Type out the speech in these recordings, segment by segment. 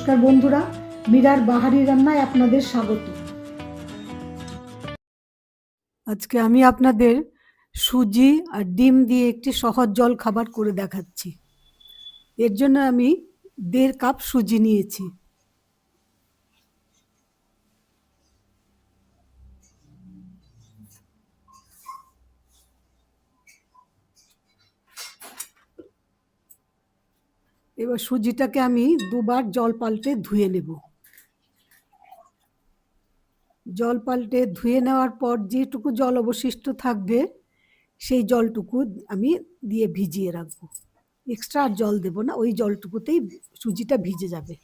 নমস্কার বন্ধুরা, মীরার বাহারি রান্নায় আপনাদের স্বাগত। আজকে আমি আপনাদের সুজি আর ডিম দিয়ে একটি সহজ জল খাবার করে দেখাচ্ছি। এর জন্য আমি 1.5 কাপ সুজি নিয়েছি। এবার সুজিটাকে আমি 2 বার জল পাল্টে ধুয়ে নেব। জল পাল্টে ধুয়ে নেওয়ার পর যেটুকু জল অবশিষ্ট থাকবে সেই জলটুকু আমি দিয়ে ভিজিয়ে রাখবো। এক্সট্রা আর জল দেব না, ওই জলটুকুতেই সুজিটা ভিজে যাবে।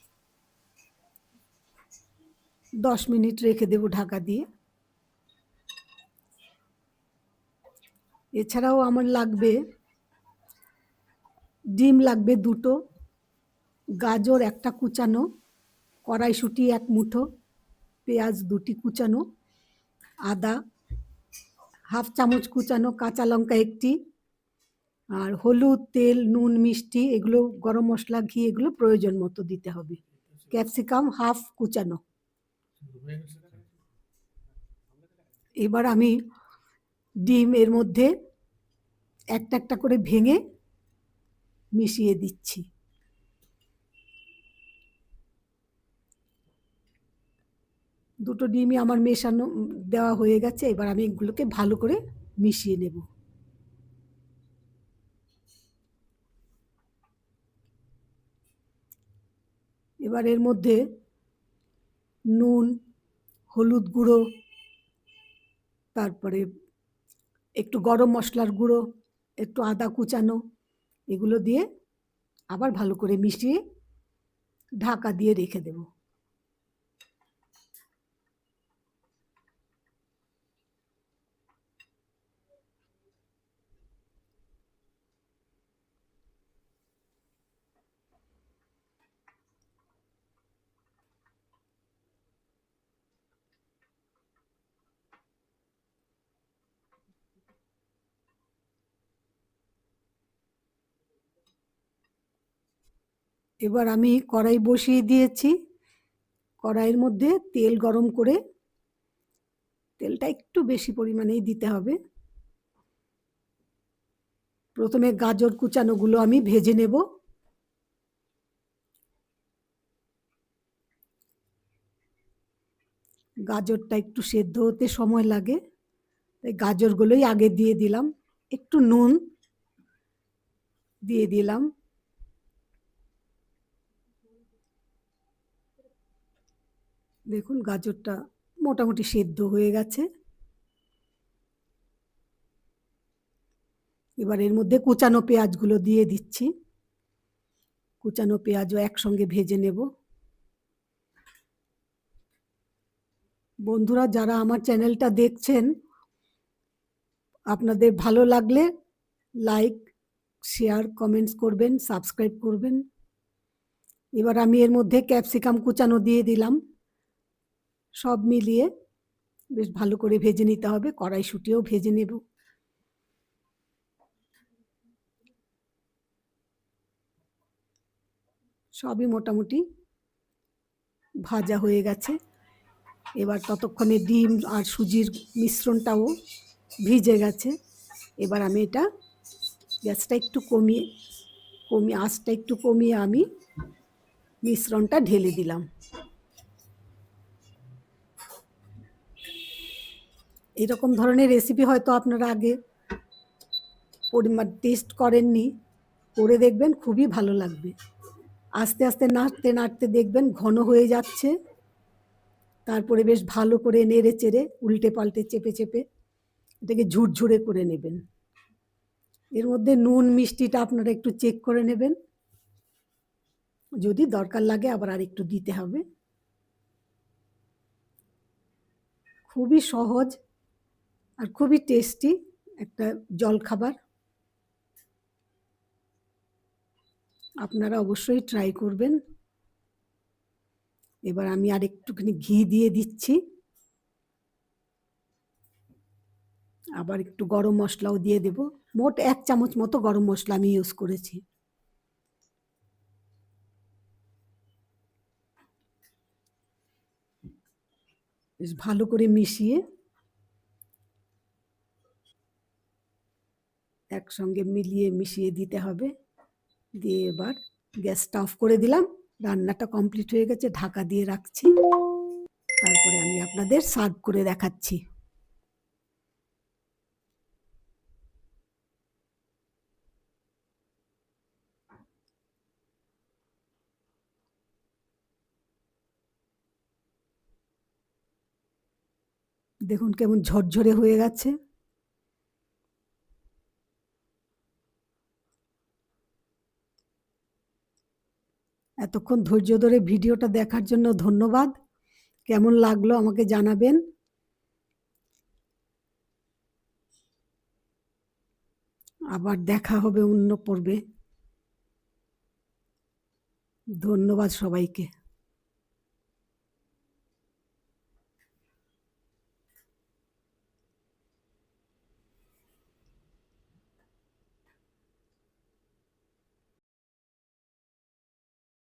10 মিনিট রেখে দেব ঢাকা দিয়ে। এছাড়াও আমার লাগবে ডিম লাগবে 2টো, গাজর 1টা কুচানো, কড়াইশুঁটি 1 মুঠো, পেঁয়াজ 2টি কুচানো, আদা হাফ চামচ কুচানো, কাঁচা লঙ্কা 1টি, আর হলুদ, তেল, নুন, মিষ্টি, এগুলো গরম মশলা, ঘি, এগুলো প্রয়োজন মতো দিতে হবে। ক্যাপসিকাম হাফ কুচানো। এবার আমি ডিম এর মধ্যে একটা একটা করে ভেঙে মিশিয়ে দিচ্ছি। দুটো ডিমই আমার মেশানো দেওয়া হয়ে গেছে। এবার আমি এগুলোকে ভালো করে মিশিয়ে নেব। এবার এর মধ্যে নুন, হলুদ গুঁড়ো, তারপরে একটু গরম মশলার গুঁড়ো, একটু আদা কুচানো, এগুলো দিয়ে আবার ভালো করে মিশিয়ে ঢাকা দিয়ে রেখে দেব। এবার আমি কড়াই বসিয়ে দিয়েছি। কড়াইয়ের মধ্যে তেল গরম করে, তেলটা একটু বেশি পরিমাণেই দিতে হবে। প্রথমে গাজর কুচানোগুলো আমি ভেজে নেব। গাজরটা একটু সেদ্ধ হতে সময় লাগে, তাই গাজরগুলোই আগে দিয়ে দিলাম। একটু নুন দিয়ে দিলাম। দেখুন গাজরটা মোটামুটি সেদ্ধ হয়ে গেছে। এবার এর মধ্যে কুচানো পেঁয়াজগুলো দিয়ে দিচ্ছি। কুচানো পেঁয়াজও একসঙ্গে ভেজে নেব। বন্ধুরা, যারা আমার চ্যানেলটা দেখছেন, আপনাদের ভালো লাগলে লাইক, শেয়ার, কমেন্টস করবেন, সাবস্ক্রাইব করবেন। এবার আমি এর মধ্যে ক্যাপসিকাম কুচানো দিয়ে দিলাম। সব মিলিয়ে বেশ ভালো করে ভেজে নিতে হবে। কড়াইশুঁটিও ভেজে নেব। সবই মোটামুটি ভাজা হয়ে গেছে। এবার ততক্ষণে ডিম আর সুজির মিশ্রণটাও ভিজে গেছে। এবার আমি এটা গ্যাসটা একটু কমিয়ে আঁচটা একটু কমিয়ে আমি মিশ্রণটা ঢেলে দিলাম। এরকম ধরনের রেসিপি হয়তো আপনারা আগে পরিমাণ টেস্ট করেননি, করে দেখবেন, খুবই ভালো লাগবে। আস্তে আস্তে নাড়তে নাড়তে দেখবেন ঘন হয়ে যাচ্ছে। তারপরে বেশ ভালো করে নেড়ে চেড়ে উল্টে পাল্টে চেপে চেপে এটাকে ঝুরঝুরে করে নেবেন। এর মধ্যে নুন মিষ্টিটা আপনারা একটু চেক করে নেবেন, যদি দরকার লাগে আবার আরেকটু দিতে হবে। খুবই সহজ আর খুবই টেস্টি একটা জলখাবার। আপনারা অবশ্যই ট্রাই করবেন। এবার আমি আর একটুখানি ঘি দিয়ে দিচ্ছি। আবার একটু গরম মশলাও দিয়ে দেব। মোট 1 চামচ মতো গরম মশলা আমি ইউজ করেছি। বেশ ভালো করে মিশিয়ে একসঙ্গে মিশিয়ে দিতে হবে। দিয়ে এবার গ্যাসটা অফ করে দিলাম। রান্নাটা কমপ্লিট হয়ে গেছে, ঢাকা দিয়ে রাখছি। তারপরে আমি আপনাদের সার্ভ করে দেখাচ্ছি। দেখুন কেমন ঝরঝরে হয়ে গেছে। এতক্ষণ ধৈর্য ধরে ভিডিওটা দেখার জন্য ধন্যবাদ। কেমন লাগলো আমাকে জানাবেন। আবার দেখা হবে অন্য পর্বে। ধন্যবাদ সবাইকে।